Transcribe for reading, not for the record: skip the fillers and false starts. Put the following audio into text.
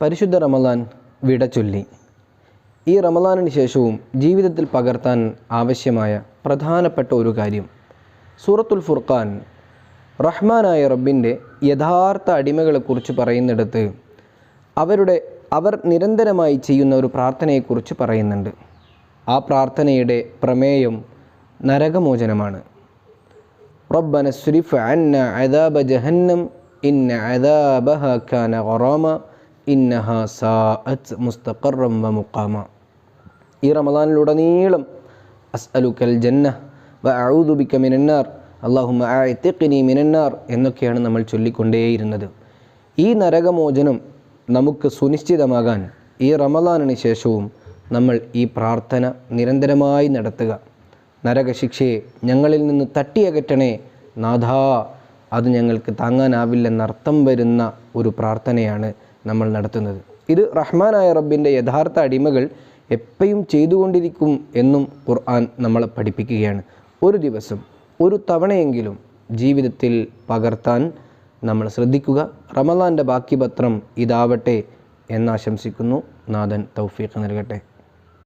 പരിശുദ്ധ റമളാൻ വിട ചൊല്ലി. ഈ റമളാനിന് ശേഷവും ജീവിതത്തിൽ പകർത്താൻ ആവശ്യമായ പ്രധാനപ്പെട്ട ഒരു കാര്യം, സൂറത്തുൽ ഫുർഖാൻ റഹ്മാനായ റബ്ബിൻ്റെ യഥാർത്ഥ അടിമകളെക്കുറിച്ച് പറയുന്നിടത്ത് അവർ നിരന്തരമായി ചെയ്യുന്ന ഒരു പ്രാർത്ഥനയെക്കുറിച്ച് പറയുന്നുണ്ട്. ആ പ്രാർത്ഥനയുടെ പ്രമേയം നരകമോചനമാണ്. റബ്ബന സ്രിഫ് അന്ന അദാബ ജഹന്നം ഇന്ന അദാബഹ കാന ഗറാമ ഇന്നഹ സാഅത് മുസ്തഖറം വ മുഖാമ. ഈ റമളാനിലുടനീളം അസ്അലുക്കൽ ജന്ന വ അഊദു ബിക മിനന്നാർ അല്ലാഹുമ്മ അഅ്തിഖ്നി മിനന്നാർ എന്നൊക്കെയാണ് നമ്മൾ ചൊല്ലിക്കൊണ്ടേയിരുന്നത്. ഈ നരകമോചനം നമുക്ക് സുനിശ്ചിതമാകാൻ ഈ റമളാനിന് ശേഷവും നമ്മൾ ഈ പ്രാർത്ഥന നിരന്തരമായി നടത്തുക. നരകശിക്ഷയെ ഞങ്ങളിൽ നിന്ന് തട്ടിയകറ്റണേ നാഥാ, അത് ഞങ്ങൾക്ക് താങ്ങാനാവില്ലെന്നർത്ഥം വരുന്ന ഒരു പ്രാർത്ഥനയാണ് നമ്മൾ നടത്തുന്നത്. ഇത് റഹ്മാനായ റബ്ബിൻ്റെ യഥാർത്ഥ അടിമകൾ എപ്പോഴും ചെയ്തുകൊണ്ടിരിക്കും എന്നും ഖുർആൻ നമ്മളെ പഠിപ്പിക്കുകയാണ്. ഒരു ദിവസം ഒരു തവണയെങ്കിലും ജീവിതത്തിൽ പകർത്താൻ നമ്മൾ ശ്രദ്ധിക്കുക. റമളാൻ്റെ ബാക്കി പത്രം ഇതാവട്ടെ എന്നാശംസിക്കുന്നു. നാഥൻ തൗഫീഖ് നൽകട്ടെ.